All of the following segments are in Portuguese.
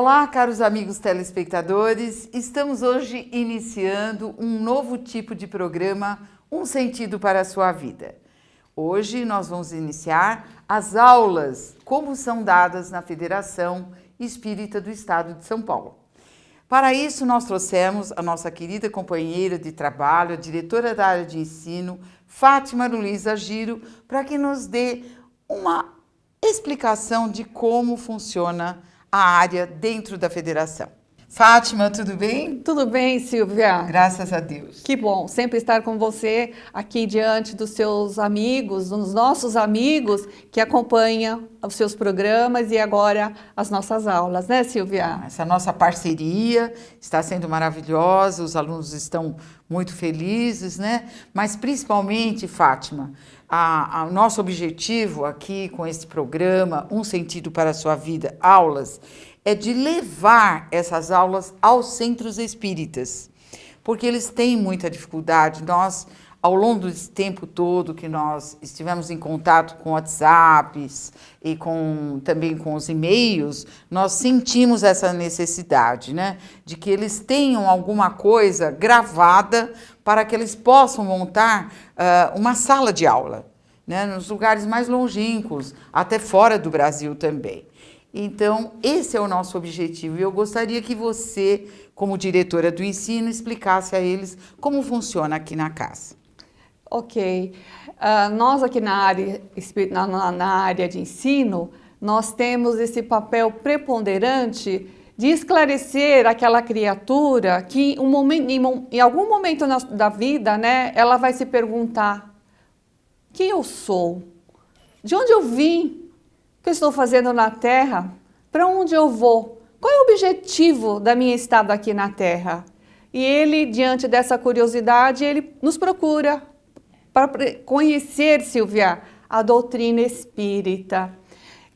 Olá, caros amigos telespectadores, estamos hoje iniciando um novo tipo de programa, Um Sentido para a Sua Vida. Hoje nós vamos iniciar as aulas como são dadas na Federação Espírita do Estado de São Paulo. Para isso nós trouxemos a nossa querida companheira de trabalho, a diretora da área de ensino, Fátima Luiza Giro, para que nos dê uma explicação de como funciona a área dentro da federação. Fátima, tudo bem? Tudo bem, Silvia? Graças a Deus. Que bom sempre estar com você aqui diante dos seus amigos, dos nossos amigos que acompanham os seus programas e agora as nossas aulas, né, Silvia? Essa nossa parceria está sendo maravilhosa, os alunos estão muito felizes, né? Mas principalmente, Fátima, o nosso objetivo aqui com esse programa, Um Sentido para a Sua Vida, aulas, é de levar essas aulas aos centros espíritas, porque eles têm muita dificuldade. Nós, ao longo desse tempo todo que nós estivemos em contato com WhatsApps e também com os e-mails, nós sentimos essa necessidade, né, de que eles tenham alguma coisa gravada para que eles possam montar uma sala de aula, né, nos lugares mais longínquos, até fora do Brasil também. Então, esse é o nosso objetivo e eu gostaria que você, como diretora do ensino, explicasse a eles como funciona aqui na casa. Ok. Nós aqui na área de ensino, nós temos esse papel preponderante de esclarecer aquela criatura que em algum momento da vida, né, ela vai se perguntar: quem eu sou? De onde eu vim? O que eu estou fazendo na Terra? Para onde eu vou? Qual é o objetivo da minha estada aqui na Terra? E ele, diante dessa curiosidade, ele nos procura para conhecer, Silvia, a doutrina espírita.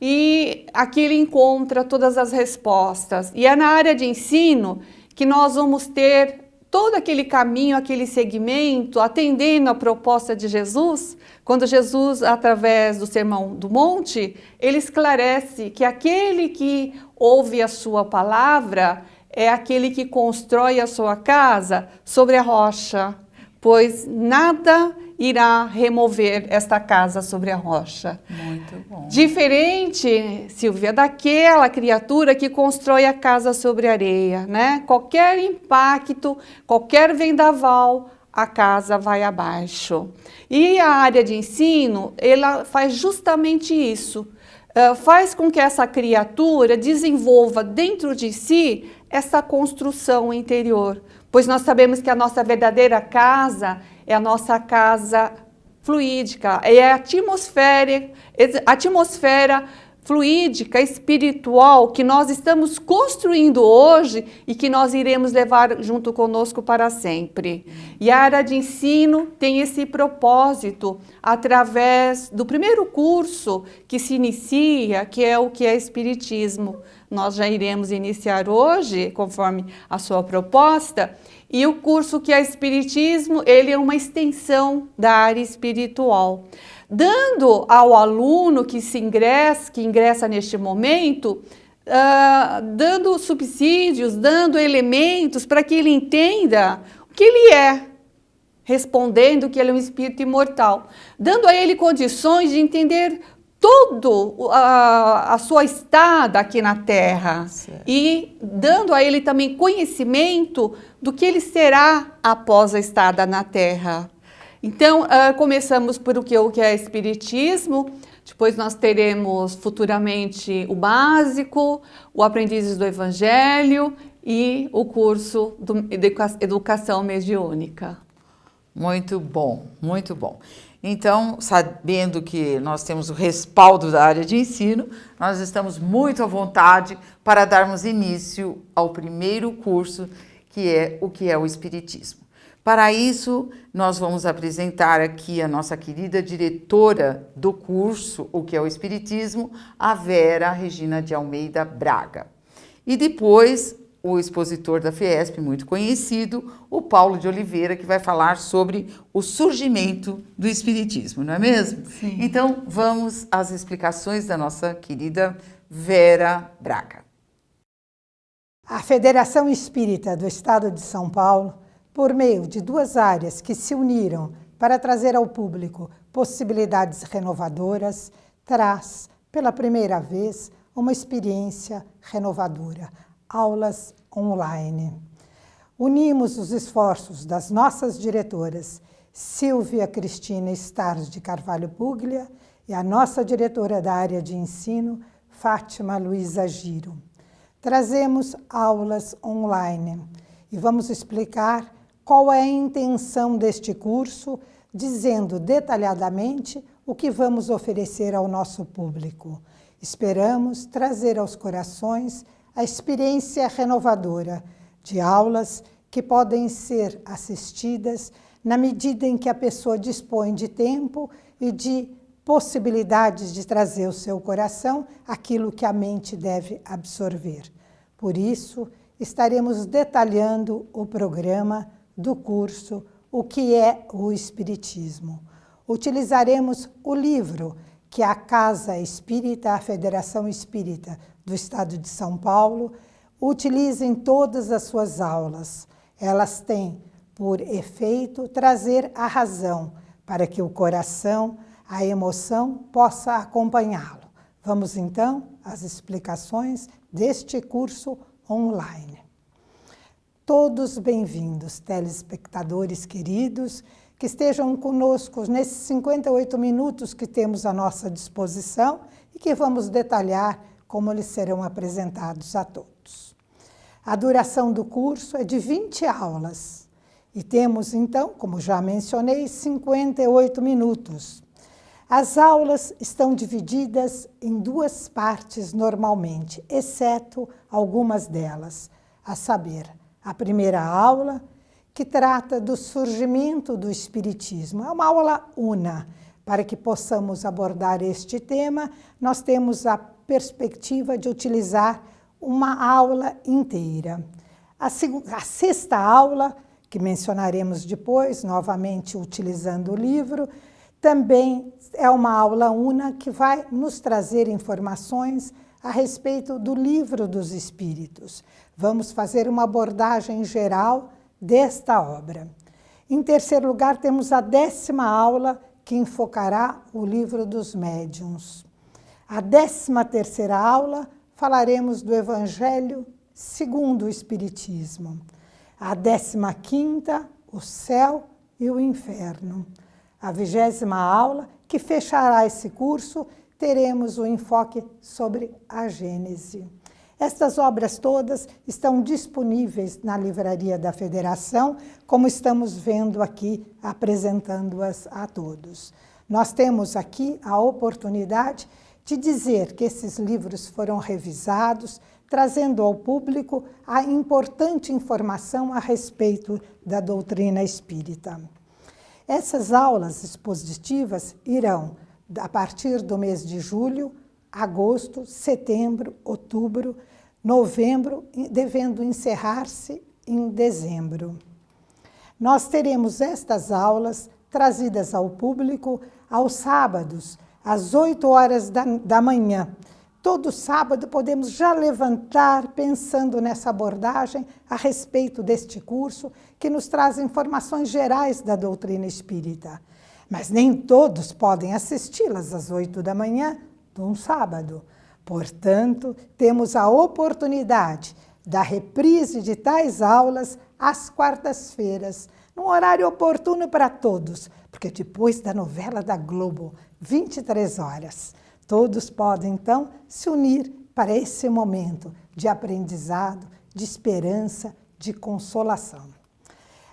E aqui ele encontra todas as respostas. E é na área de ensino que nós vamos ter todo aquele caminho, aquele segmento, atendendo a proposta de Jesus, quando Jesus, através do Sermão do Monte, ele esclarece que aquele que ouve a sua palavra é aquele que constrói a sua casa sobre a rocha, pois nada irá remover esta casa sobre a rocha. Muito bom. Diferente, Silvia, daquela criatura que constrói a casa sobre areia, né? Qualquer impacto, qualquer vendaval, a casa vai abaixo. E a área de ensino, ela faz justamente isso. Faz com que essa criatura desenvolva dentro de si essa construção interior. Pois nós sabemos que a nossa verdadeira casa é a nossa casa fluídica, é a atmosfera fluídica, espiritual, que nós estamos construindo hoje e que nós iremos levar junto conosco para sempre. E a área de ensino tem esse propósito, através do primeiro curso que se inicia, que é o que é Espiritismo. Nós já iremos iniciar hoje, conforme a sua proposta, e o curso que é Espiritismo, ele é uma extensão da área espiritual, dando ao aluno que ingressa neste momento, dando subsídios, dando elementos para que ele entenda o que ele é, respondendo que ele é um espírito imortal, dando a ele condições de entender toda a sua estada aqui na Terra, certo, e dando a ele também conhecimento do que ele será após a estada na Terra. Então, começamos por o que é Espiritismo, depois nós teremos futuramente o básico, o Aprendizes do Evangelho e o curso de Educação Mediúnica. Muito bom, muito bom. Então, sabendo que nós temos o respaldo da área de ensino, nós estamos muito à vontade para darmos início ao primeiro curso, que é o Espiritismo. Para isso, nós vamos apresentar aqui a nossa querida diretora do curso, o que é o Espiritismo, a Vera Regina de Almeida Braga. E depois, o expositor da Fiesp, muito conhecido, o Paulo de Oliveira, que vai falar sobre o surgimento do Espiritismo, não é mesmo? Sim. Então, vamos às explicações da nossa querida Vera Braga. A Federação Espírita do Estado de São Paulo, por meio de duas áreas que se uniram para trazer ao público possibilidades renovadoras, traz, pela primeira vez, uma experiência renovadora, aulas online. Unimos os esforços das nossas diretoras, Silvia Cristina Stars de Carvalho Puglia, e a nossa diretora da área de ensino, Fátima Luiza Giro. Trazemos aulas online e vamos explicar qual é a intenção deste curso, dizendo detalhadamente o que vamos oferecer ao nosso público. Esperamos trazer aos corações a experiência renovadora de aulas que podem ser assistidas na medida em que a pessoa dispõe de tempo e de possibilidades de trazer ao seu coração aquilo que a mente deve absorver. Por isso, estaremos detalhando o programa do curso O que é o Espiritismo. Utilizaremos o livro que a Casa Espírita, a Federação Espírita do Estado de São Paulo, utiliza em todas as suas aulas. Elas têm por efeito trazer a razão para que o coração, a emoção possa acompanhá-lo. Vamos então às explicações deste curso online. Todos bem-vindos, telespectadores queridos, que estejam conosco nesses 58 minutos que temos à nossa disposição e que vamos detalhar como eles serão apresentados a todos. A duração do curso é de 20 aulas e temos, então, como já mencionei, 58 minutos. As aulas estão divididas em duas partes normalmente, exceto algumas delas, a saber, a primeira aula, que trata do surgimento do Espiritismo. É uma aula una. Para que possamos abordar este tema, nós temos a perspectiva de utilizar uma aula inteira. A sexta aula, que mencionaremos depois, novamente utilizando o livro, também é uma aula una que vai nos trazer informações a respeito do Livro dos Espíritos. Vamos fazer uma abordagem geral desta obra. Em terceiro lugar, temos a 10ª aula, que enfocará o Livro dos Médiuns. A 13ª aula, falaremos do Evangelho segundo o Espiritismo. A 15ª, o céu e o inferno. A 20ª aula, que fechará esse curso, teremos o enfoque sobre a Gênese. Estas obras todas estão disponíveis na Livraria da Federação, como estamos vendo aqui, apresentando-as a todos. Nós temos aqui a oportunidade de dizer que esses livros foram revisados, trazendo ao público a importante informação a respeito da doutrina espírita. Essas aulas expositivas irão, a partir do mês de julho, agosto, setembro, outubro, novembro, devendo encerrar-se em dezembro. Nós teremos estas aulas trazidas ao público aos sábados, às 8 horas da manhã. Todo sábado podemos já levantar pensando nessa abordagem a respeito deste curso, que nos traz informações gerais da doutrina espírita. Mas nem todos podem assisti-las às 8 da manhã de um sábado. Portanto, temos a oportunidade da reprise de tais aulas às quartas-feiras, num horário oportuno para todos, porque depois da novela da Globo, 23 horas, todos podem, então, se unir para esse momento de aprendizado, de esperança, de consolação.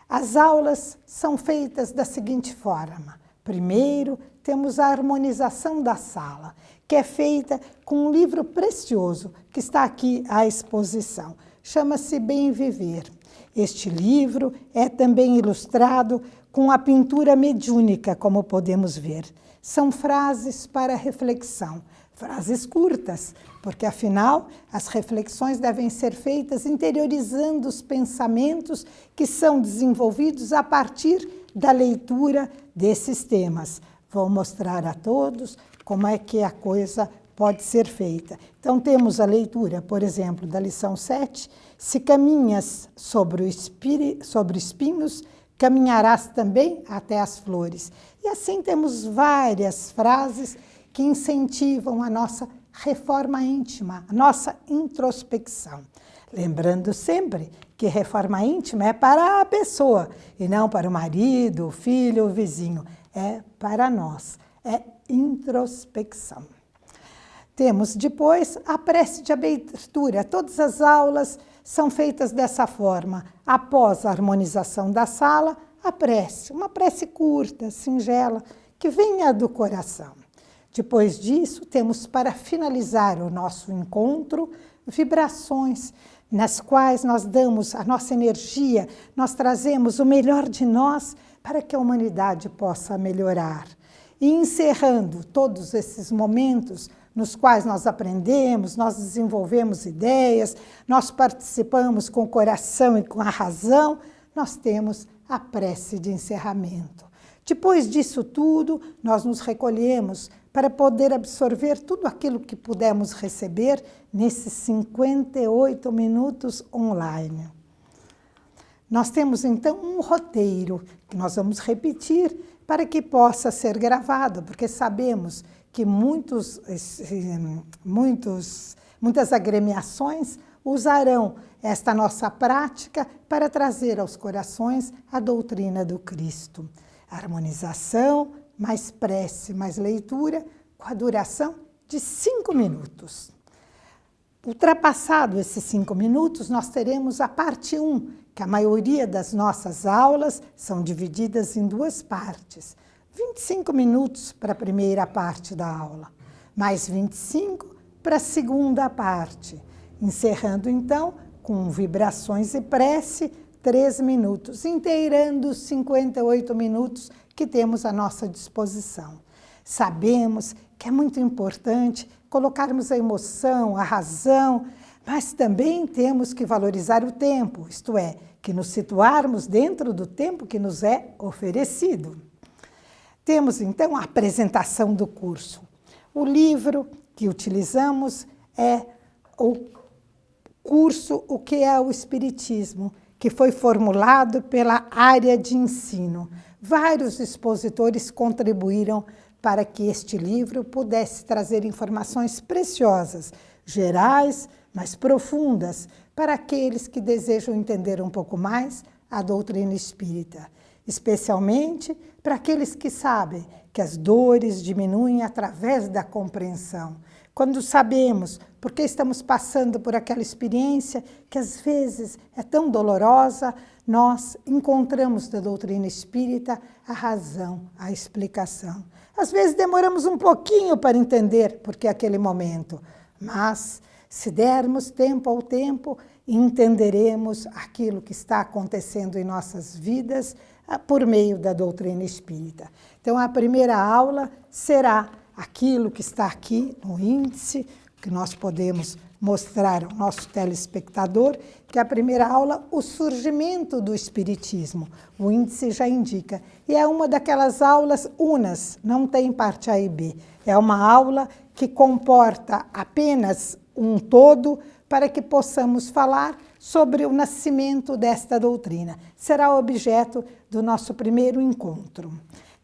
As aulas são feitas da seguinte forma. Primeiro, temos a harmonização da sala, que é feita com um livro precioso que está aqui à exposição. Chama-se Bem Viver. Este livro é também ilustrado com a pintura mediúnica, como podemos ver. São frases para reflexão, frases curtas, porque afinal as reflexões devem ser feitas interiorizando os pensamentos que são desenvolvidos a partir da leitura desses temas. Vou mostrar a todos como é que a coisa pode ser feita. Então, temos a leitura, por exemplo, da lição 7, se caminhas sobre espinhos, caminharás também até as flores. E assim temos várias frases que incentivam a nossa reforma íntima, a nossa introspecção. Lembrando sempre que reforma íntima é para a pessoa e não para o marido, o filho, o vizinho. É para nós, é introspecção. Temos depois a prece de abertura. Todas as aulas são feitas dessa forma. Após a harmonização da sala, a prece, uma prece curta, singela, que venha do coração. Depois disso, temos para finalizar o nosso encontro, vibrações, nas quais nós damos a nossa energia, nós trazemos o melhor de nós para que a humanidade possa melhorar. E encerrando todos esses momentos nos quais nós aprendemos, nós desenvolvemos ideias, nós participamos com o coração e com a razão, nós temos a prece de encerramento. Depois disso tudo, nós nos recolhemos para poder absorver tudo aquilo que pudemos receber nesses 58 minutos online. Nós temos, então, um roteiro que nós vamos repetir para que possa ser gravado, porque sabemos que muitas agremiações usarão esta nossa prática para trazer aos corações a doutrina do Cristo. Harmonização, mais prece, mais leitura, com a duração de 5 minutos. Ultrapassado esses 5 minutos, nós teremos a parte 1, que a maioria das nossas aulas são divididas em 2 partes. 25 minutos para a primeira parte da aula, mais 25 para a segunda parte, encerrando então com vibrações e prece 3 minutos, inteirando os 58 minutos que temos à nossa disposição. Sabemos que é muito importante colocarmos a emoção, a razão, mas também temos que valorizar o tempo, isto é, que nos situarmos dentro do tempo que nos é oferecido. Temos, então, a apresentação do curso. O livro que utilizamos é o curso O que é o Espiritismo, que foi formulado pela área de ensino. Vários expositores contribuíram para que este livro pudesse trazer informações preciosas, gerais, mas profundas, para aqueles que desejam entender um pouco mais a doutrina espírita, especialmente para aqueles que sabem que as dores diminuem através da compreensão. Quando sabemos porque estamos passando por aquela experiência que às vezes é tão dolorosa, nós encontramos da doutrina espírita a razão, a explicação. Às vezes demoramos um pouquinho para entender porque é aquele momento, mas se dermos tempo ao tempo, entenderemos aquilo que está acontecendo em nossas vidas por meio da doutrina espírita. Então, a primeira aula será aquilo que está aqui no índice, que nós podemos mostrar ao nosso telespectador, que é a primeira aula, o surgimento do Espiritismo. O índice já indica. E é uma daquelas aulas unas, não tem parte A e B. É uma aula que comporta apenas um todo para que possamos falar sobre o nascimento desta doutrina. Será objeto do nosso primeiro encontro.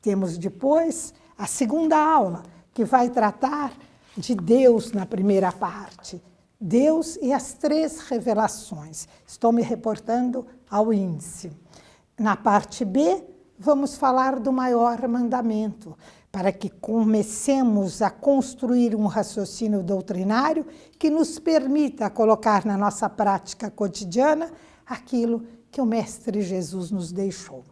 Temos depois a segunda aula, que vai tratar de Deus na primeira parte. Deus e as 3 revelações. Estou me reportando ao índice. Na parte B, vamos falar do maior mandamento, para que comecemos a construir um raciocínio doutrinário que nos permita colocar na nossa prática cotidiana aquilo que o Mestre Jesus nos deixou.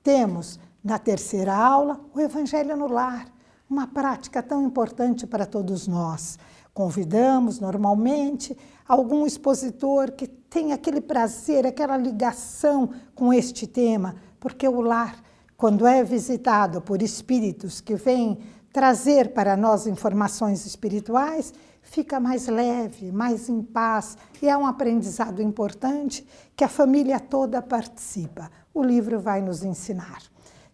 Temos, na terceira aula, o Evangelho no Lar, uma prática tão importante para todos nós. Convidamos, normalmente, algum expositor que tem aquele prazer, aquela ligação com este tema, porque o lar, quando é visitado por espíritos que vêm trazer para nós informações espirituais, fica mais leve, mais em paz, e é um aprendizado importante que a família toda participa. O livro vai nos ensinar.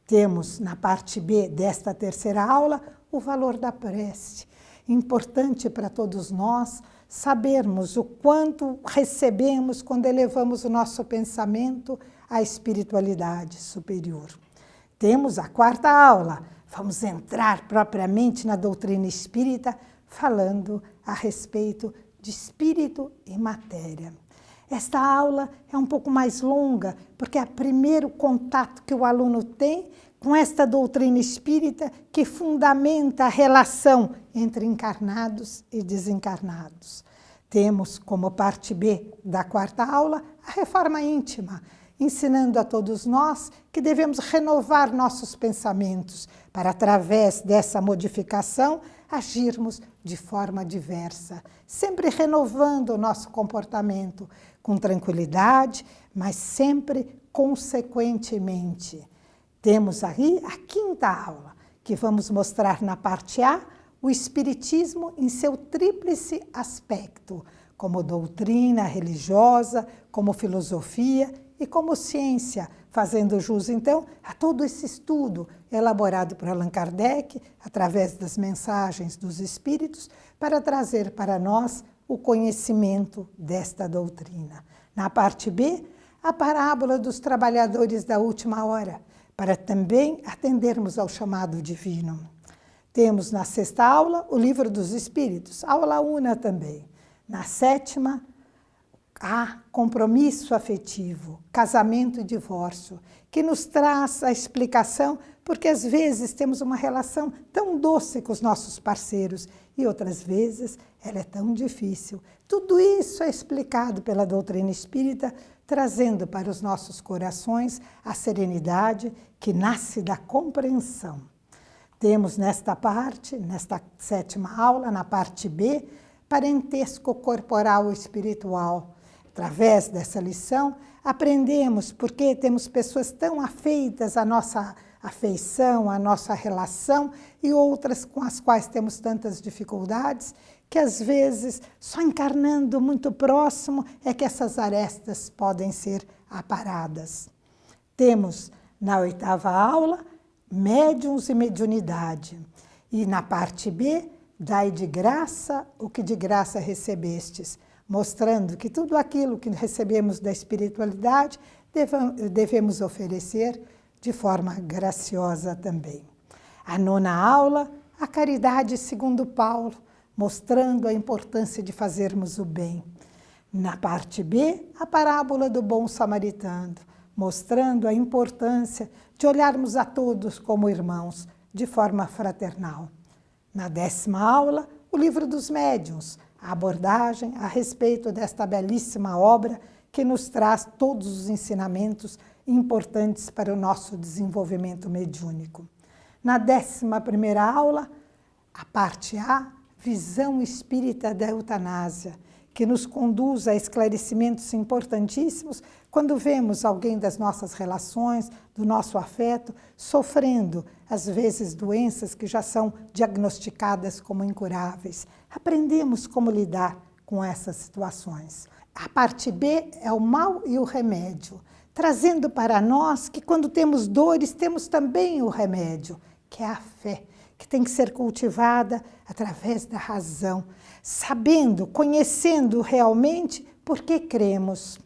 Temos, na parte B desta terceira aula, o valor da prece. importante para todos nós sabermos o quanto recebemos quando elevamos o nosso pensamento à espiritualidade superior. Temos a quarta aula. Vamos entrar propriamente na doutrina espírita, falando a respeito de espírito e matéria. Esta aula é um pouco mais longa, porque é o primeiro contato que o aluno tem com esta doutrina espírita que fundamenta a relação entre encarnados e desencarnados. Temos como parte B da quarta aula a reforma íntima, ensinando a todos nós que devemos renovar nossos pensamentos para, através dessa modificação, agirmos de forma diversa, sempre renovando o nosso comportamento com tranquilidade, mas sempre consequentemente. Temos aí a quinta aula, que vamos mostrar na parte A o Espiritismo em seu tríplice aspecto, como doutrina religiosa, como filosofia e como ciência, fazendo jus, então, a todo esse estudo elaborado por Allan Kardec, através das mensagens dos Espíritos, para trazer para nós o conhecimento desta doutrina. Na parte B, a parábola dos trabalhadores da última hora, para também atendermos ao chamado divino. Temos na sexta aula o Livro dos Espíritos, aula una também. Na sétima, há compromisso afetivo, casamento e divórcio, que nos traz a explicação, porque às vezes temos uma relação tão doce com os nossos parceiros e outras vezes ela é tão difícil. Tudo isso é explicado pela doutrina espírita, trazendo para os nossos corações a serenidade que nasce da compreensão. Temos nesta parte, nesta sétima aula, na parte B, parentesco corporal e espiritual. Através dessa lição, aprendemos porque temos pessoas tão afeitas à nossa afeição, à nossa relação e outras com as quais temos tantas dificuldades, que às vezes, só encarnando muito próximo, é que essas arestas podem ser aparadas. Temos na oitava aula, médiuns e mediunidade. E na parte B, dai de graça o que de graça recebestes, mostrando que tudo aquilo que recebemos da espiritualidade devemos oferecer de forma graciosa também. A nona aula, a caridade segundo Paulo, mostrando a importância de fazermos o bem. Na parte B, a parábola do bom samaritano, mostrando a importância de olharmos a todos como irmãos, de forma fraternal. Na 10ª aula, o Livro dos Médiuns, a abordagem a respeito desta belíssima obra que nos traz todos os ensinamentos importantes para o nosso desenvolvimento mediúnico. Na 11ª aula, a parte A, visão espírita da eutanásia, que nos conduz a esclarecimentos importantíssimos quando vemos alguém das nossas relações, do nosso afeto, sofrendo, às vezes, doenças que já são diagnosticadas como incuráveis. Aprendemos como lidar com essas situações. A parte B é o mal e o remédio, trazendo para nós que quando temos dores, temos também o remédio, que é a fé, que tem que ser cultivada através da razão, sabendo, conhecendo realmente por que cremos.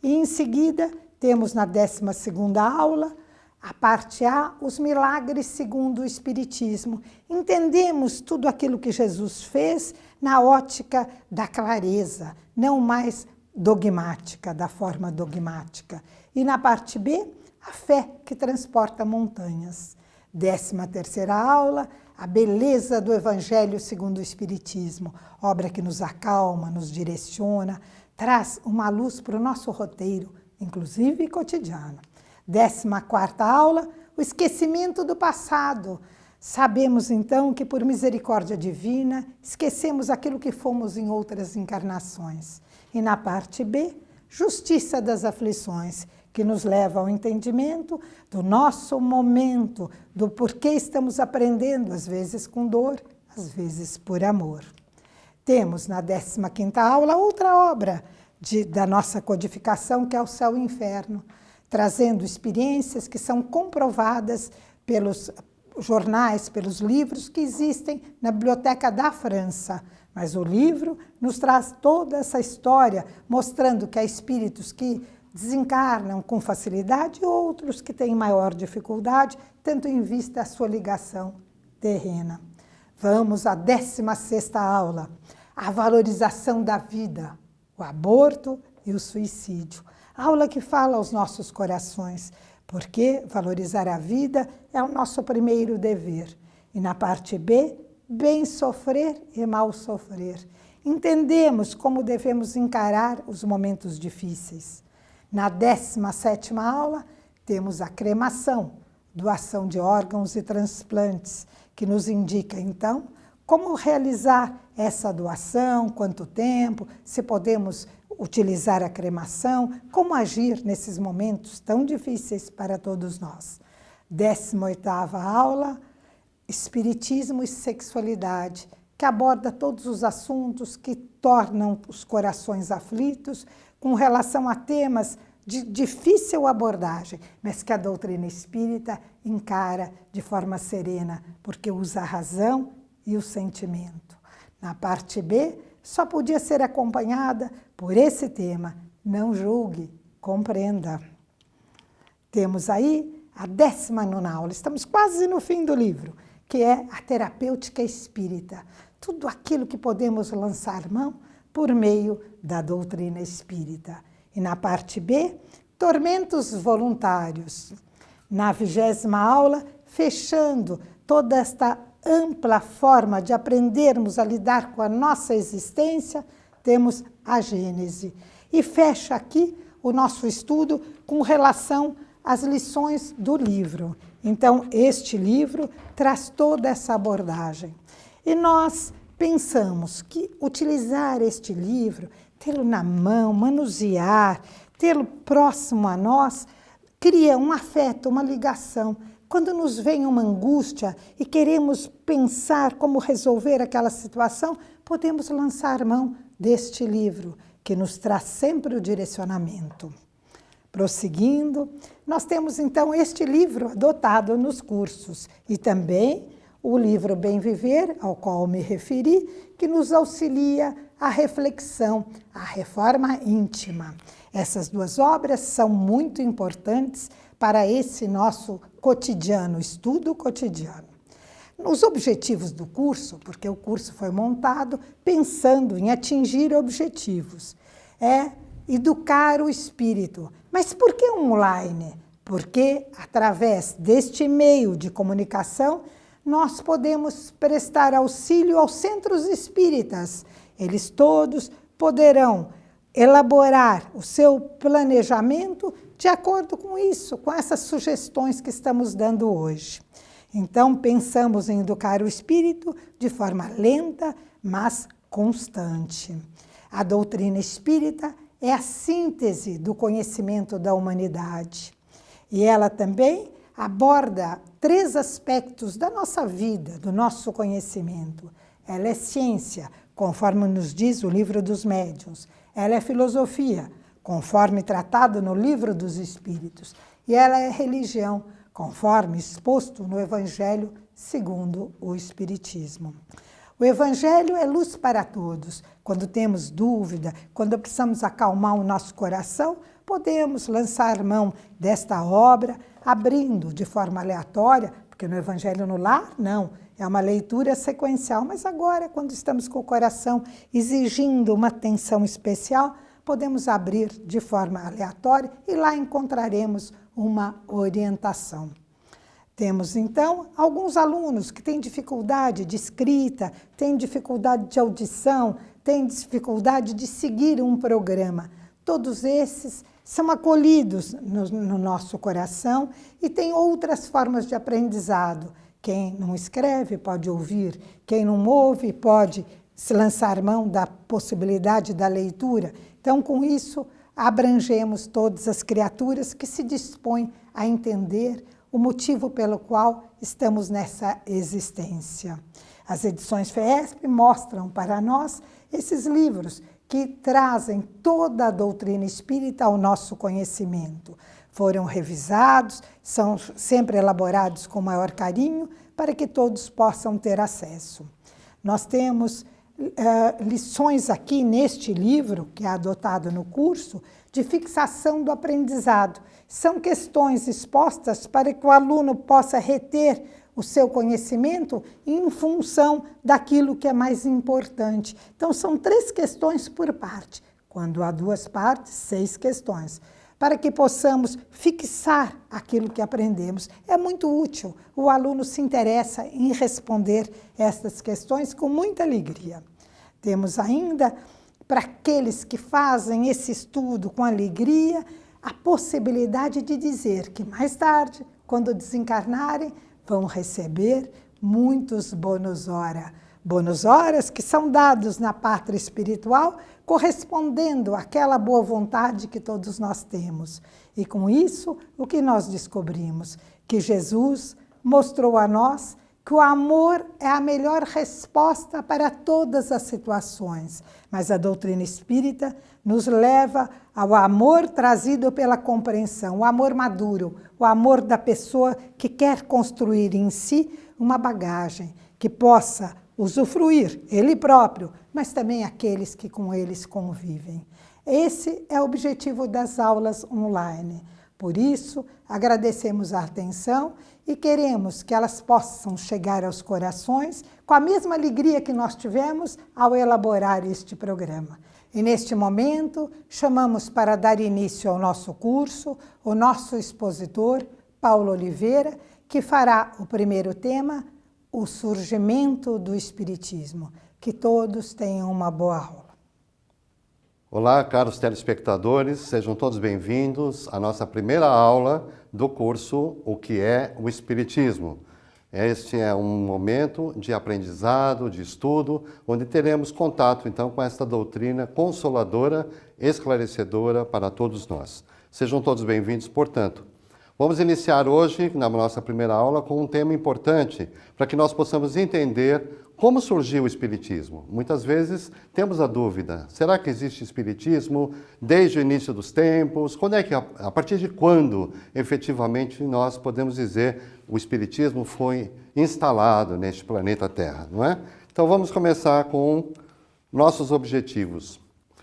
E em seguida, temos na 12ª aula, a parte A, os milagres segundo o Espiritismo. Entendemos tudo aquilo que Jesus fez na ótica da clareza, não mais dogmática, da forma dogmática. E na parte B, a fé que transporta montanhas. 13ª aula, a beleza do Evangelho segundo o Espiritismo, obra que nos acalma, nos direciona, traz uma luz para o nosso roteiro, inclusive cotidiano. 14ª aula, o esquecimento do passado. Sabemos então que por misericórdia divina, esquecemos aquilo que fomos em outras encarnações. E na parte B, justiça das aflições, que nos leva ao entendimento do nosso momento, do porquê estamos aprendendo, às vezes com dor, às vezes por amor. Temos na 15ª aula outra obra da nossa codificação, que é o Céu e o Inferno, trazendo experiências que são comprovadas pelos jornais, pelos livros que existem na Biblioteca da França. Mas o livro nos traz toda essa história, mostrando que há espíritos que desencarnam com facilidade e outros que têm maior dificuldade, tendo em vista a sua ligação terrena. Vamos à 16ª aula, a valorização da vida, o aborto e o suicídio. Aula que fala aos nossos corações, porque valorizar a vida é o nosso primeiro dever. E na parte B, bem sofrer e mal sofrer. Entendemos como devemos encarar os momentos difíceis. Na 17ª aula, temos a cremação, doação de órgãos e transplantes, que nos indica, então, como realizar essa doação, quanto tempo, se podemos utilizar a cremação, como agir nesses momentos tão difíceis para todos nós. 18ª aula, Espiritismo e Sexualidade, que aborda todos os assuntos que tornam os corações aflitos com relação a temas de difícil abordagem, mas que a doutrina espírita encara de forma serena, porque usa a razão e o sentimento. Na parte B, só podia ser acompanhada por esse tema. Não julgue, compreenda. Temos aí a 19ª aula, estamos quase no fim do livro, que é a terapêutica espírita. Tudo aquilo que podemos lançar mão por meio da doutrina espírita. E na parte B, tormentos voluntários. Na 20ª aula, fechando toda esta ampla forma de aprendermos a lidar com a nossa existência, temos a Gênese. E fecha aqui o nosso estudo com relação às lições do livro. Então, este livro traz toda essa abordagem. E nós pensamos que utilizar este livro, tê-lo na mão, manusear, tê-lo próximo a nós, cria um afeto, uma ligação. Quando nos vem uma angústia e queremos pensar como resolver aquela situação, podemos lançar mão deste livro, que nos traz sempre o direcionamento. Prosseguindo, nós temos então este livro adotado nos cursos e também o livro Bem Viver, ao qual me referi, que nos auxilia à reflexão, à reforma íntima. Essas duas obras são muito importantes para esse nosso cotidiano, estudo cotidiano. Os objetivos do curso, porque o curso foi montado pensando em atingir objetivos, é educar o espírito. Mas por que online? Porque através deste meio de comunicação nós podemos prestar auxílio aos centros espíritas. Eles todos poderão elaborar o seu planejamento de acordo com isso, com essas sugestões que estamos dando hoje. Então, pensamos em educar o espírito de forma lenta, mas constante. A doutrina espírita é a síntese do conhecimento da humanidade. E ela também aborda 3 aspectos da nossa vida, do nosso conhecimento. Ela é ciência, conforme nos diz o Livro dos Médiuns. Ela é filosofia, conforme tratado no Livro dos Espíritos. E ela é religião, conforme exposto no Evangelho segundo o Espiritismo. O Evangelho é luz para todos. Quando temos dúvida, quando precisamos acalmar o nosso coração, podemos lançar mão desta obra, abrindo de forma aleatória, porque no Evangelho no Lar, não, é uma leitura sequencial, mas agora, quando estamos com o coração exigindo uma atenção especial, podemos abrir de forma aleatória e lá encontraremos uma orientação. Temos, então, alguns alunos que têm dificuldade de escrita, têm dificuldade de audição, têm dificuldade de seguir um programa. Todos esses são acolhidos no nosso coração e têm outras formas de aprendizado. Quem não escreve pode ouvir, quem não ouve pode se lançar mão da possibilidade da leitura. Então, com isso, abrangemos todas as criaturas que se dispõem a entender o motivo pelo qual estamos nessa existência. As edições FEESP mostram para nós esses livros que trazem toda a doutrina espírita ao nosso conhecimento. Foram revisados, são sempre elaborados com maior carinho para que todos possam ter acesso. Nós temos lições aqui neste livro, que é adotado no curso, de fixação do aprendizado. São questões expostas para que o aluno possa reter o seu conhecimento em função daquilo que é mais importante. Então, são 3 questões por parte. Quando há 2 partes, 6 questões. Para que possamos fixar aquilo que aprendemos. É muito útil. O aluno se interessa em responder estas questões com muita alegria. Temos ainda, para aqueles que fazem esse estudo com alegria, a possibilidade de dizer que mais tarde, quando desencarnarem, vão receber muitos bônus hora. Bônus horas que são dados na pátria espiritual, correspondendo àquela boa vontade que todos nós temos. E com isso, o que nós descobrimos? Que Jesus mostrou a nós que o amor é a melhor resposta para todas as situações. Mas a doutrina espírita nos leva ao amor trazido pela compreensão, o amor maduro, o amor da pessoa que quer construir em si uma bagagem que possa usufruir ele próprio, mas também aqueles que com eles convivem. Esse é o objetivo das aulas online. Por isso, agradecemos a atenção e queremos que elas possam chegar aos corações com a mesma alegria que nós tivemos ao elaborar este programa. E neste momento, chamamos para dar início ao nosso curso o nosso expositor, Paulo Oliveira, que fará o primeiro tema, o surgimento do Espiritismo. Que todos tenham uma boa aula. Olá, caros telespectadores, sejam todos bem-vindos à nossa primeira aula do curso O que é o Espiritismo. Este é um momento de aprendizado, de estudo, onde teremos contato, então, com esta doutrina consoladora, esclarecedora para todos nós. Sejam todos bem-vindos, portanto. Vamos iniciar hoje, na nossa primeira aula, com um tema importante, para que nós possamos entender como surgiu o Espiritismo. Muitas vezes temos a dúvida, será que existe Espiritismo desde o início dos tempos? Quando é que, a partir de quando, efetivamente, nós podemos dizer o Espiritismo foi instalado neste planeta Terra, não é? Então vamos começar com nossos objetivos.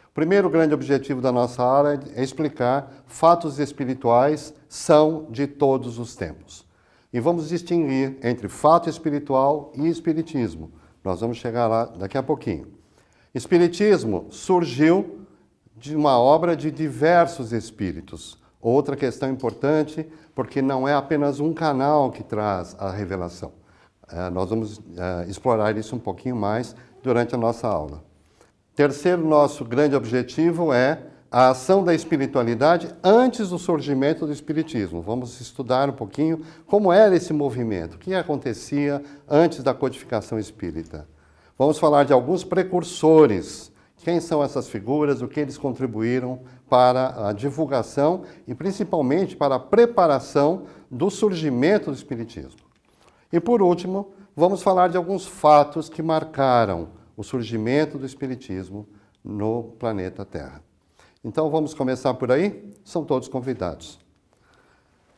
O primeiro grande objetivo da nossa aula é explicar fatos espirituais são de todos os tempos. E vamos distinguir entre fato espiritual e espiritismo. Nós vamos chegar lá daqui a pouquinho. Espiritismo surgiu de uma obra de diversos espíritos. Outra questão importante, porque não é apenas um canal que traz a revelação. Nós vamos explorar isso um pouquinho mais durante a nossa aula. Terceiro nosso grande objetivo é a ação da espiritualidade antes do surgimento do espiritismo. Vamos estudar um pouquinho como era esse movimento, o que acontecia antes da codificação espírita. Vamos falar de alguns precursores, quem são essas figuras, o que eles contribuíram para a divulgação e principalmente para a preparação do surgimento do espiritismo. E por último, vamos falar de alguns fatos que marcaram o surgimento do espiritismo no planeta Terra. Então, vamos começar por aí? São todos convidados.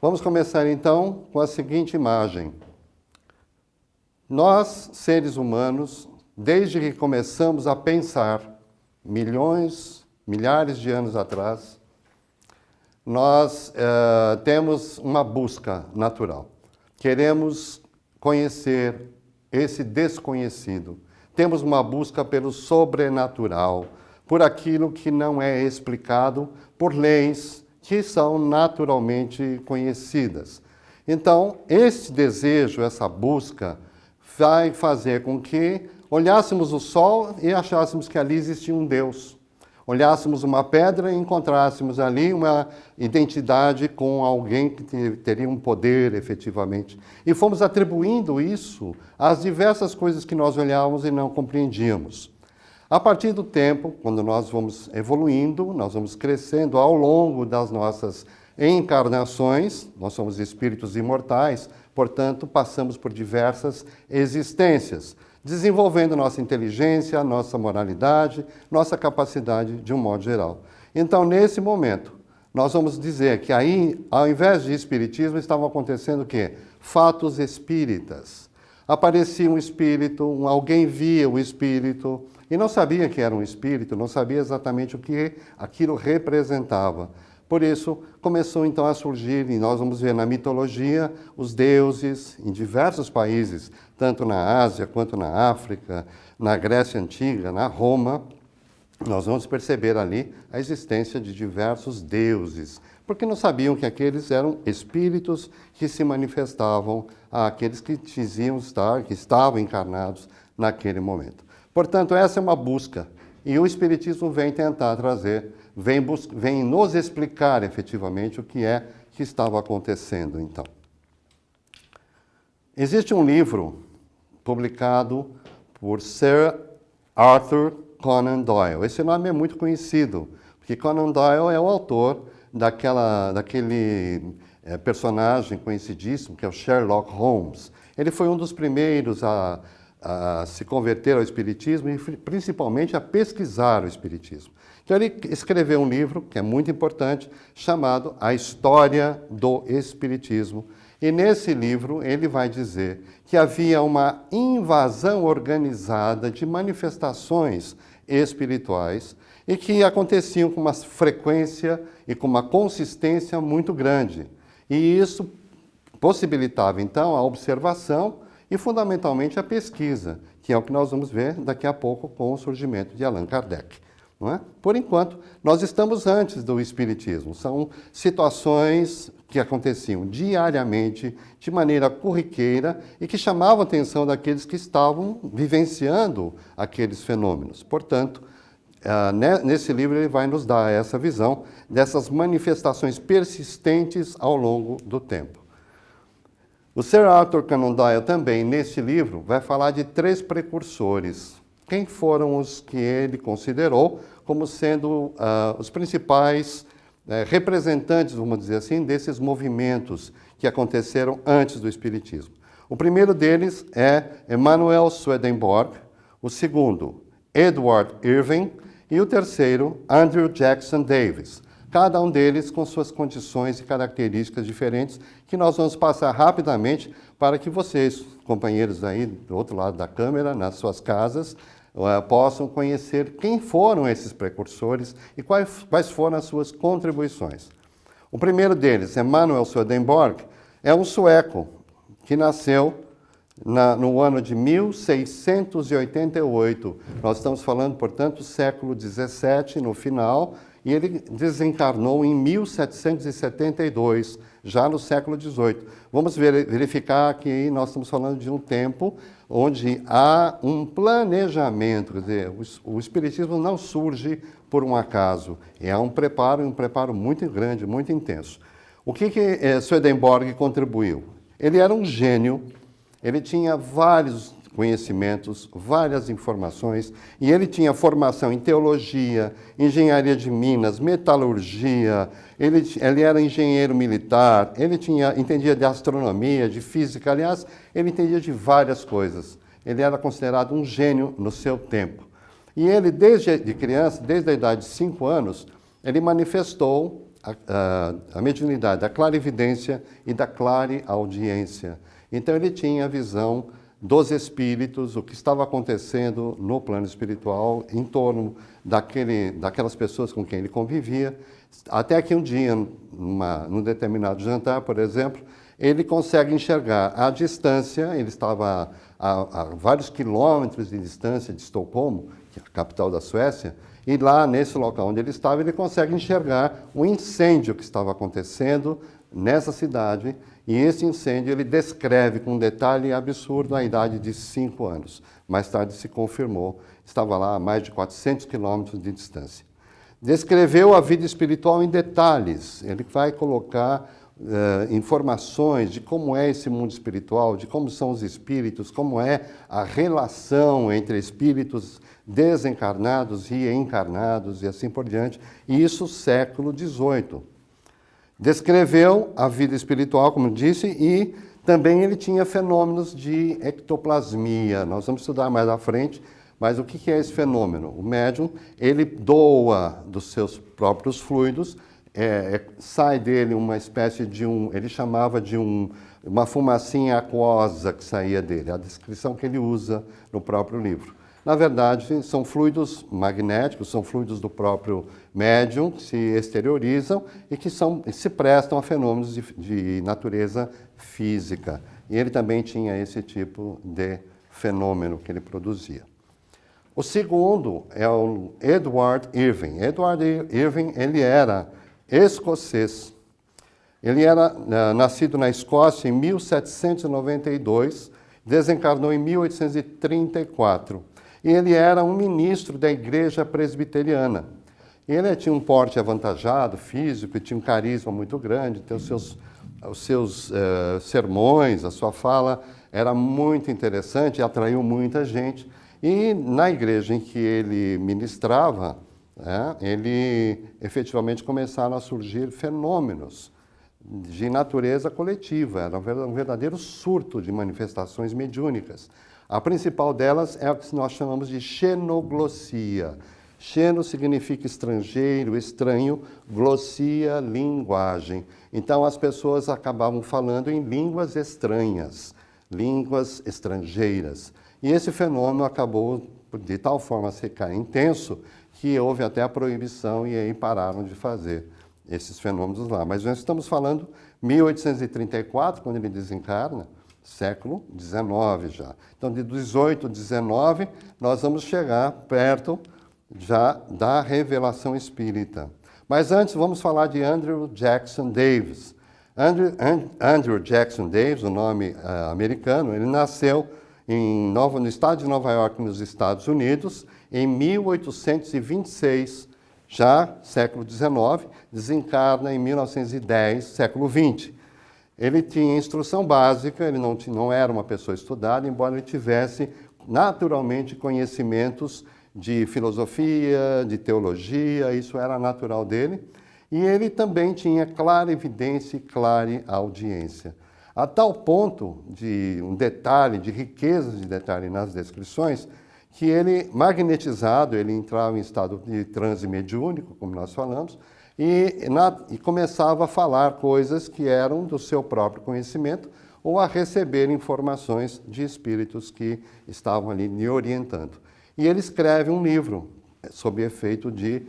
Vamos começar, então, com a seguinte imagem. Nós, seres humanos, desde que começamos a pensar, milhares de anos atrás, nós temos uma busca natural. Queremos conhecer esse desconhecido. Temos uma busca pelo sobrenatural, por aquilo que não é explicado por leis que são naturalmente conhecidas. Então, esse desejo, essa busca, vai fazer com que olhássemos o sol e achássemos que ali existia um Deus. Olhássemos uma pedra e encontrássemos ali uma identidade com alguém que teria um poder, efetivamente. E fomos atribuindo isso às diversas coisas que nós olhávamos e não compreendíamos. A partir do tempo, quando nós vamos evoluindo, nós vamos crescendo ao longo das nossas encarnações, nós somos espíritos imortais, portanto, passamos por diversas existências. desenvolvendo nossa inteligência, nossa moralidade, nossa capacidade de um modo geral. Então, nesse momento, nós vamos dizer que aí, ao invés de espiritismo, estavam acontecendo o quê? Fatos espíritas. Aparecia um espírito, alguém via o espírito e não sabia que era um espírito, não sabia exatamente o que aquilo representava. Por isso, começou então a surgir, e nós vamos ver na mitologia, os deuses em diversos países, tanto na Ásia quanto na África, na Grécia Antiga, na Roma. Nós vamos perceber ali a existência de diversos deuses, porque não sabiam que aqueles eram espíritos que se manifestavam àqueles que diziam estar, que estavam encarnados naquele momento. Portanto, essa é uma busca, e o Espiritismo vem tentar trazer, vem nos explicar efetivamente o que é que estava acontecendo então. Existe um livro publicado por Sir Arthur Conan Doyle. Esse nome é muito conhecido, porque Conan Doyle é o autor daquele personagem conhecidíssimo, que é o Sherlock Holmes. Ele foi um dos primeiros a se converter ao Espiritismo e principalmente a pesquisar o Espiritismo. Então ele escreveu um livro, que é muito importante, chamado A História do Espiritismo. E nesse livro ele vai dizer que havia uma invasão organizada de manifestações espirituais e que aconteciam com uma frequência e com uma consistência muito grande. E isso possibilitava, então, a observação e, fundamentalmente, a pesquisa, que é o que nós vamos ver daqui a pouco com o surgimento de Allan Kardec. Não é? Por enquanto, nós estamos antes do Espiritismo. São situações que aconteciam diariamente, de maneira corriqueira, e que chamavam a atenção daqueles que estavam vivenciando aqueles fenômenos. Portanto, nesse livro ele vai nos dar essa visão dessas manifestações persistentes ao longo do tempo. O Sir Arthur Conan Doyle também, nesse livro, vai falar de 3 precursores. Quem foram os que ele considerou como sendo os principais representantes, vamos dizer assim, desses movimentos que aconteceram antes do Espiritismo. O primeiro deles é Emanuel Swedenborg, o segundo, Edward Irving, e o terceiro, Andrew Jackson Davis. Cada um deles com suas condições e características diferentes, que nós vamos passar rapidamente para que vocês, companheiros aí do outro lado da câmera, nas suas casas, possam conhecer quem foram esses precursores e quais foram as suas contribuições. O primeiro deles, Emanuel Swedenborg, é um sueco que nasceu no ano de 1688. Nós estamos falando, portanto, do século XVII, no final, e ele desencarnou em 1772, já no século XVIII. Vamos verificar que nós estamos falando de um tempo onde há um planejamento, quer dizer, o Espiritismo não surge por um acaso, é um preparo muito grande, muito intenso. O que Swedenborg contribuiu? Ele era um gênio, ele tinha vários conhecimentos, várias informações, e ele tinha formação em teologia, engenharia de minas, metalurgia, ele era engenheiro militar, ele entendia de astronomia, de física, aliás, ele entendia de várias coisas. Ele era considerado um gênio no seu tempo. E ele, desde criança, desde a idade de 5 anos, ele manifestou a mediunidade da clarividência e da clareaudiência. Então ele tinha a visão dos espíritos, o que estava acontecendo no plano espiritual, em torno daquelas pessoas com quem ele convivia, até que um dia, num determinado jantar, por exemplo, ele consegue enxergar à distância, ele estava a vários quilômetros de distância de Estocolmo, que é a capital da Suécia, e lá, nesse local onde ele estava, ele consegue enxergar um incêndio que estava acontecendo nessa cidade, e esse incêndio ele descreve com um detalhe absurdo a idade de 5 anos. Mais tarde se confirmou, estava lá a mais de 400 quilômetros de distância. Descreveu a vida espiritual em detalhes, ele vai colocar informações de como é esse mundo espiritual, de como são os espíritos, como é a relação entre espíritos desencarnados e encarnados e assim por diante, e isso século XVIII. Descreveu a vida espiritual, como disse, e Também ele tinha fenômenos de ectoplasmia. Nós vamos estudar mais à frente, mas o que é esse fenômeno? O médium, ele doa dos seus próprios fluidos, sai dele uma espécie de ele chamava de uma fumacinha aquosa que saía dele, a descrição que ele usa no próprio livro. Na verdade, são fluidos magnéticos, são fluidos do próprio médium que se exteriorizam e que se prestam a fenômenos de natureza física. E ele também tinha esse tipo de fenômeno que ele produzia. O segundo é o Edward Irving. Edward Irving, ele era escocês. Ele era nascido na Escócia em 1792, desencarnou em 1834. E ele era um ministro da Igreja Presbiteriana. Ele tinha um porte avantajado, físico, e tinha um carisma muito grande, então os seus sermões, a sua fala era muito interessante, atraiu muita gente. E na igreja em que ele ministrava, ele efetivamente começaram a surgir fenômenos de natureza coletiva, era um verdadeiro surto de manifestações mediúnicas. A principal delas é o que nós chamamos de xenoglossia. Xeno significa estrangeiro, estranho, glossia, linguagem. Então as pessoas acabavam falando em línguas estranhas, línguas estrangeiras. E esse fenômeno acabou de tal forma a ficar intenso que houve até a proibição e aí pararam de fazer esses fenômenos lá. Mas nós estamos falando 1834, quando ele desencarna, século XIX já. Então, de 18 a 19, nós vamos chegar perto já da revelação espírita. Mas antes, vamos falar de Andrew Jackson Davis. Andrew Jackson Davis, o nome americano, ele nasceu no estado de Nova York, nos Estados Unidos, em 1826, já século XIX, desencarna em 1910, século XX. Ele tinha instrução básica, ele não era uma pessoa estudada, embora ele tivesse naturalmente conhecimentos de filosofia, de teologia, isso era natural dele. E ele também tinha clara evidência e clara audiência. A tal ponto de um detalhe, de riqueza de detalhe nas descrições, que ele, magnetizado, ele entrava em estado de transe mediúnico, como nós falamos, e começava a falar coisas que eram do seu próprio conhecimento ou a receber informações de espíritos que estavam ali lhe orientando. E ele escreve um livro sob efeito de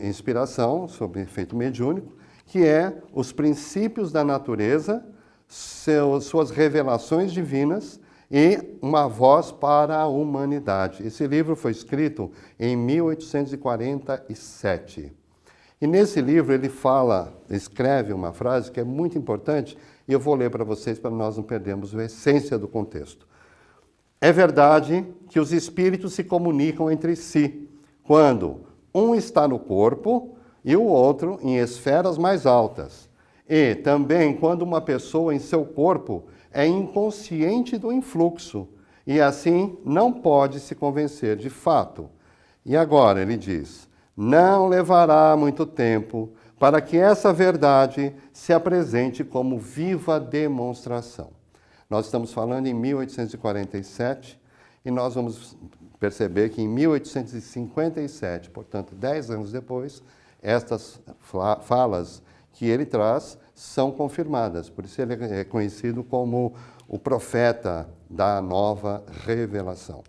inspiração, sob efeito mediúnico, que é Os Princípios da Natureza, suas revelações divinas e uma voz para a humanidade. Esse livro foi escrito em 1847. E nesse livro ele escreve uma frase que é muito importante, e eu vou ler para vocês para nós não perdermos a essência do contexto. É verdade que os espíritos se comunicam entre si, quando um está no corpo e o outro em esferas mais altas. E também quando uma pessoa em seu corpo é inconsciente do influxo, e assim não pode se convencer de fato. E agora ele diz: não levará muito tempo para que essa verdade se apresente como viva demonstração. Nós estamos falando em 1847 e nós vamos perceber que em 1857, portanto 10 anos depois, estas falas que ele traz são confirmadas. Por isso ele é conhecido como o profeta da nova revelação.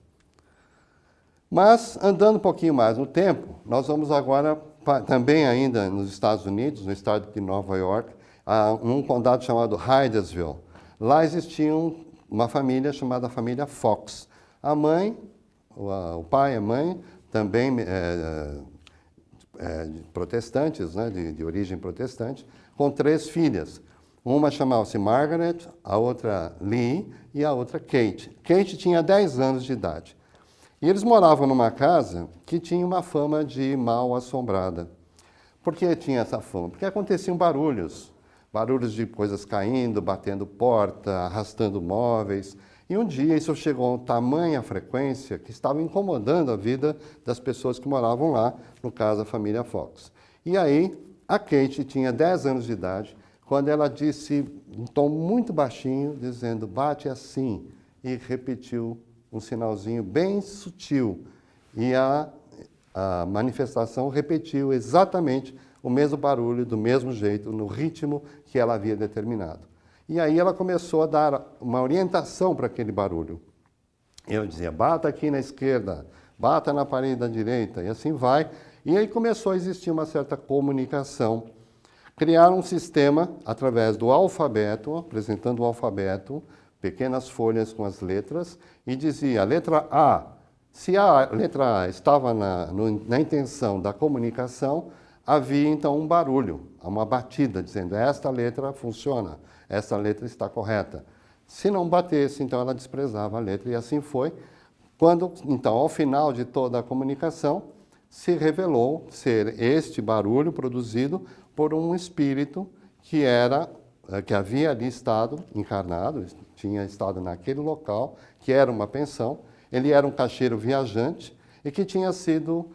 Mas, andando um pouquinho mais no tempo, nós vamos agora, também ainda nos Estados Unidos, no estado de Nova York, um condado chamado Hydesville. Lá existia uma família chamada família Fox. A mãe, o pai e a mãe, também protestantes, né, de origem protestante, com 3 filhas. Uma chamava-se Margaret, a outra Lee e a outra Kate. Kate tinha 10 anos de idade. E eles moravam numa casa que tinha uma fama de mal assombrada. Por que tinha essa fama? Porque aconteciam barulhos de coisas caindo, batendo porta, arrastando móveis. E um dia isso chegou a tamanha frequência que estava incomodando a vida das pessoas que moravam lá, no caso a família Fox. E aí a Kate tinha 10 anos de idade, quando ela disse, em tom muito baixinho, dizendo, bate assim, e repetiu um sinalzinho bem sutil. E a manifestação repetiu exatamente o mesmo barulho, do mesmo jeito, no ritmo que ela havia determinado. E aí ela começou a dar uma orientação para aquele barulho. Eu dizia, bata aqui na esquerda, bata na parede da direita, e assim vai. E aí começou a existir uma certa comunicação. Criaram um sistema através do alfabeto, apresentando o alfabeto, pequenas folhas com as letras, e dizia, a letra A. Se a letra A estava na intenção da comunicação, havia então um barulho, uma batida, dizendo, esta letra funciona, esta letra está correta. Se não batesse, então ela desprezava a letra, e assim foi. Quando, então, ao final de toda a comunicação, se revelou ser este barulho produzido por um espírito que havia ali estado encarnado, tinha estado naquele local, que era uma pensão. Ele era um caixeiro viajante e que tinha sido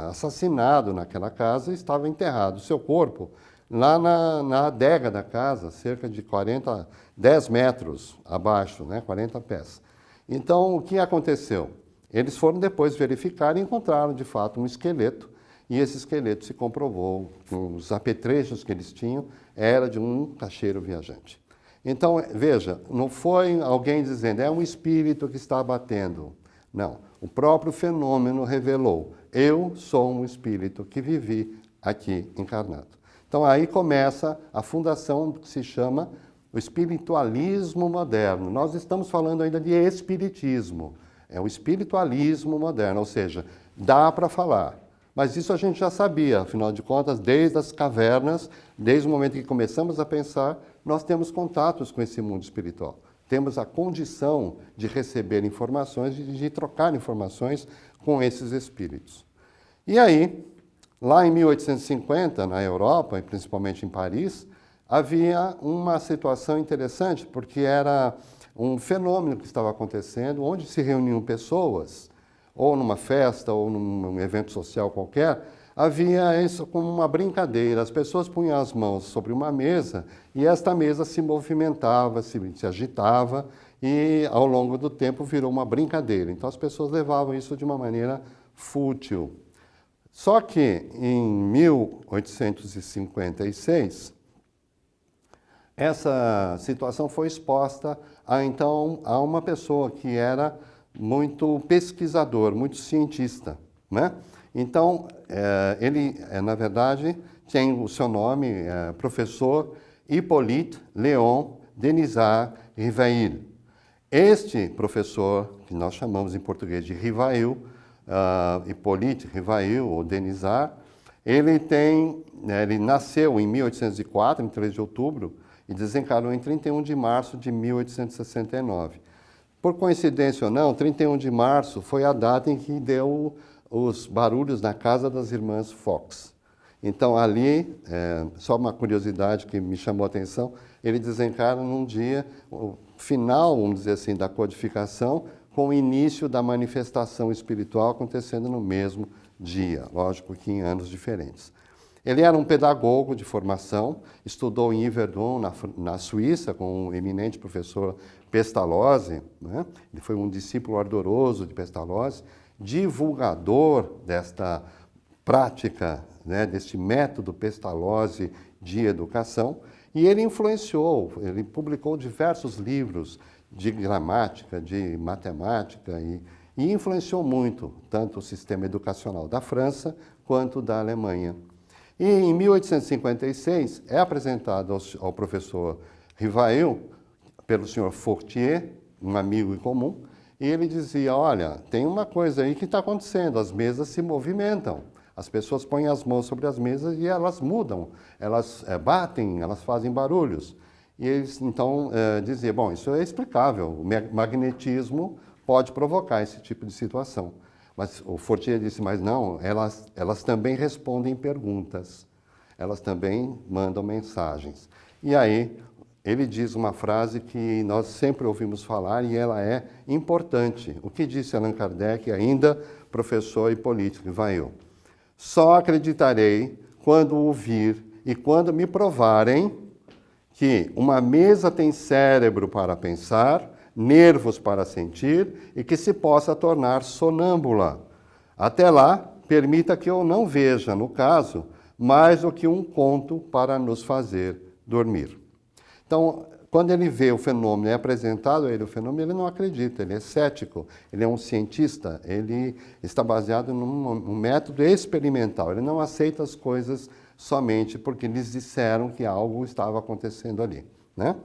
assassinado naquela casa e estava enterrado. Seu corpo lá na adega da casa, cerca de 10 metros abaixo, 40 pés. Então, o que aconteceu? Eles foram depois verificar e encontraram, de fato, um esqueleto. E esse esqueleto se comprovou, com os apetrechos que eles tinham, era de um caixeiro viajante. Então, veja, não foi alguém dizendo, é um espírito que está batendo. Não, o próprio fenômeno revelou, eu sou um espírito que vivi aqui encarnado. Então, aí começa a fundação que se chama o espiritualismo moderno. Nós estamos falando ainda de espiritismo. É o espiritualismo moderno, ou seja, dá para falar. Mas isso a gente já sabia, afinal de contas, desde as cavernas, desde o momento que começamos a pensar, nós temos contatos com esse mundo espiritual. Temos a condição de receber informações, de trocar informações com esses espíritos. E aí, lá em 1850, na Europa, e principalmente em Paris, havia uma situação interessante, porque era um fenômeno que estava acontecendo, onde se reuniam pessoas, ou numa festa, ou num evento social qualquer, havia isso como uma brincadeira. As pessoas punham as mãos sobre uma mesa e esta mesa se movimentava, se agitava e ao longo do tempo virou uma brincadeira. Então as pessoas levavam isso de uma maneira fútil. Só que em 1856, essa situação foi exposta a uma pessoa que era muito pesquisador, muito cientista, né? Então, ele, na verdade, tem o seu nome, professor Hippolyte Léon Denisard Rivail. Este professor, que nós chamamos em português de Rivail, Hippolyte Rivail, ou Denisard, ele nasceu em 1804, em 3 de outubro, e desencarnou em 31 de março de 1869. Por coincidência ou não, 31 de março foi a data em que deu os barulhos na casa das irmãs Fox. Então, ali, só uma curiosidade que me chamou a atenção, ele desencarna num dia, o final, vamos dizer assim, da codificação, com o início da manifestação espiritual acontecendo no mesmo dia, lógico que em anos diferentes. Ele era um pedagogo de formação, estudou em Yverdon, na Suíça, com o eminente professor Pestalozzi, né? Ele foi um discípulo ardoroso de Pestalozzi, divulgador desta prática, né, deste método Pestalozzi de educação, e ele influenciou, ele publicou diversos livros de gramática, de matemática, e influenciou muito, tanto o sistema educacional da França quanto da Alemanha. E em 1856 é apresentado ao professor Rivail, pelo senhor Fortier, um amigo em comum, e ele dizia, olha, tem uma coisa aí que está acontecendo, as mesas se movimentam, as pessoas põem as mãos sobre as mesas e elas mudam, elas batem, elas fazem barulhos. E eles então diziam, bom, isso é explicável, o magnetismo pode provocar esse tipo de situação. Mas o Fortier disse, mas não, elas também respondem perguntas, elas também mandam mensagens. E aí ele diz uma frase que nós sempre ouvimos falar e ela é importante. O que disse Allan Kardec, ainda professor Hippolyte Rivail? Só acreditarei quando ouvir e quando me provarem que uma mesa tem cérebro para pensar, nervos para sentir e que se possa tornar sonâmbula. Até lá, permita que eu não veja, no caso, mais do que um conto para nos fazer dormir. Então, quando ele vê o fenômeno, é apresentado a ele o fenômeno, ele não acredita, ele é cético, ele é um cientista, ele está baseado num método experimental, ele não aceita as coisas somente porque lhes disseram que algo estava acontecendo ali, né?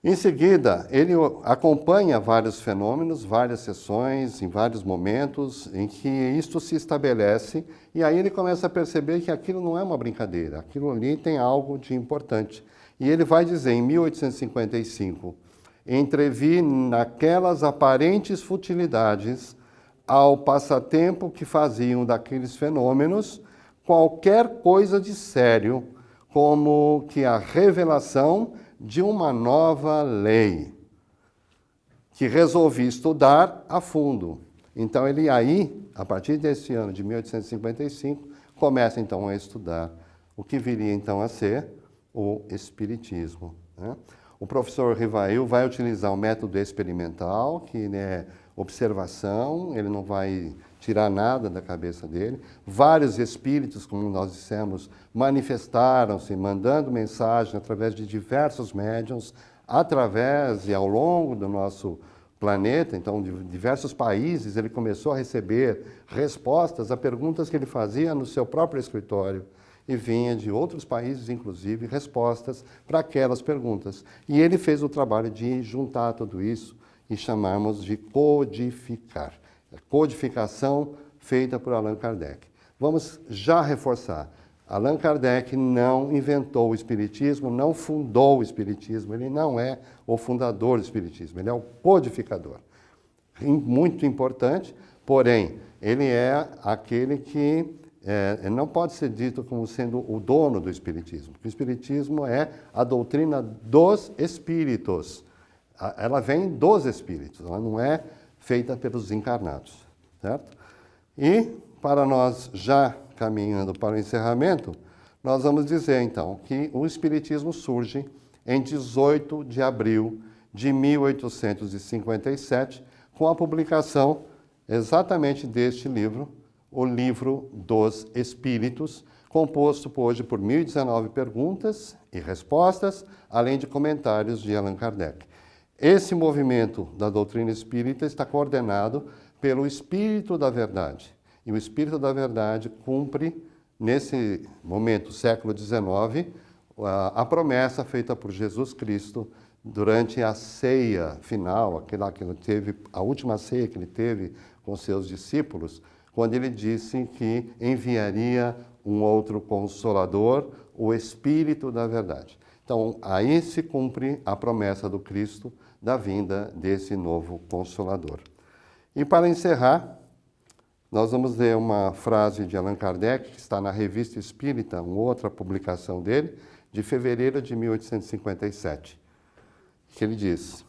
Em seguida, ele acompanha vários fenômenos, várias sessões, em vários momentos em que isto se estabelece, e aí ele começa a perceber que aquilo não é uma brincadeira, aquilo ali tem algo de importante. E ele vai dizer, em 1855, entrevi naquelas aparentes futilidades ao passatempo que faziam daqueles fenômenos qualquer coisa de sério, como que a revelação de uma nova lei, que resolvi estudar a fundo. Então ele aí, a partir desse ano de 1855, começa então a estudar o que viria então a ser o Espiritismo, né? O professor Rivail vai utilizar um método experimental, que é observação, ele não vai tirar nada da cabeça dele. Vários espíritos, como nós dissemos, manifestaram-se, mandando mensagem através de diversos médiuns, através e ao longo do nosso planeta, então, de diversos países, ele começou a receber respostas a perguntas que ele fazia no seu próprio escritório. E vinha de outros países, inclusive, respostas para aquelas perguntas. E ele fez o trabalho de juntar tudo isso e chamarmos de codificar. Codificação feita por Allan Kardec. Vamos já reforçar. Allan Kardec não inventou o Espiritismo, não fundou o Espiritismo, ele não é o fundador do Espiritismo, ele é o codificador. Muito importante, porém, ele é aquele que não pode ser dito como sendo o dono do Espiritismo. O Espiritismo é a doutrina dos espíritos. Ela vem dos espíritos, ela não é feita pelos encarnados, certo? E, para nós já caminhando para o encerramento, nós vamos dizer, então, que o Espiritismo surge em 18 de abril de 1857, com a publicação exatamente deste livro, o Livro dos Espíritos, composto hoje por 1019 perguntas e respostas, além de comentários de Allan Kardec. Esse movimento da doutrina espírita está coordenado pelo Espírito da Verdade. E o Espírito da Verdade cumpre, nesse momento, século XIX, a promessa feita por Jesus Cristo durante a ceia final, aquela que ele teve, a última ceia que ele teve com seus discípulos, quando ele disse que enviaria um outro Consolador, o Espírito da Verdade. Então, aí se cumpre a promessa do Cristo da vinda desse novo Consolador. E para encerrar, nós vamos ler uma frase de Allan Kardec, que está na Revista Espírita, uma outra publicação dele, de fevereiro de 1857, que ele diz: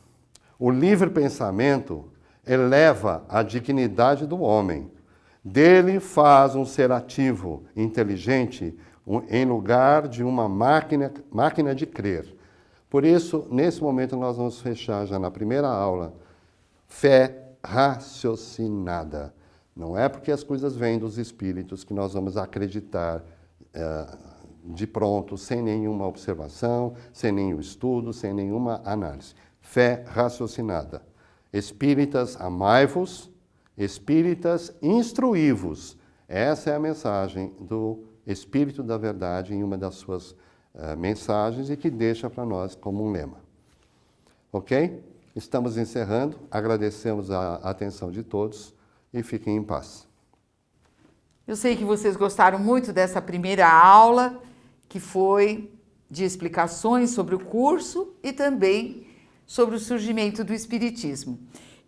o livre pensamento eleva a dignidade do homem, dele faz um ser ativo, inteligente, em lugar de uma máquina de crer. Por isso, nesse momento, nós vamos fechar já na primeira aula, fé raciocinada. Não é porque as coisas vêm dos espíritos que nós vamos acreditar de pronto, sem nenhuma observação, sem nenhum estudo, sem nenhuma análise. Fé raciocinada. Espíritas, amai-vos, espíritas, instruí-vos. Essa é a mensagem do Espírito da Verdade em uma das suas mensagens e que deixa para nós como um lema. Ok? Estamos encerrando, agradecemos a atenção de todos e fiquem em paz. Eu sei que vocês gostaram muito dessa primeira aula, que foi de explicações sobre o curso e também sobre o surgimento do Espiritismo.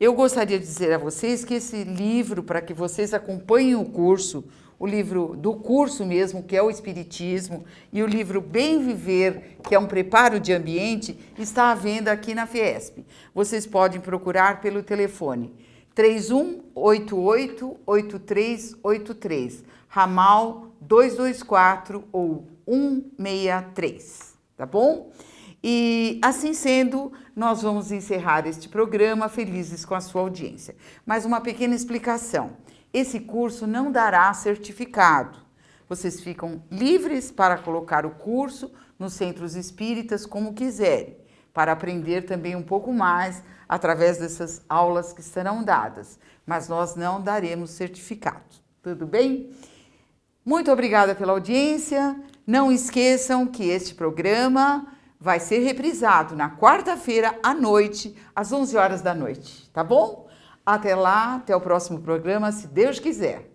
Eu gostaria de dizer a vocês que esse livro, para que vocês acompanhem o curso, o livro do curso mesmo, que é o Espiritismo, e o livro Bem Viver, que é um preparo de ambiente, está à venda aqui na Fiesp. Vocês podem procurar pelo telefone 3188-8383, ramal 224 ou 163, tá bom? E assim sendo, nós vamos encerrar este programa felizes com a sua audiência. Mas uma pequena explicação. Esse curso não dará certificado. Vocês ficam livres para colocar o curso nos centros espíritas como quiserem, para aprender também um pouco mais através dessas aulas que serão dadas. Mas nós não daremos certificado. Tudo bem? Muito obrigada pela audiência. Não esqueçam que este programa vai ser reprisado na quarta-feira à noite, às 11 horas da noite, tá bom? Até lá, até o próximo programa, se Deus quiser.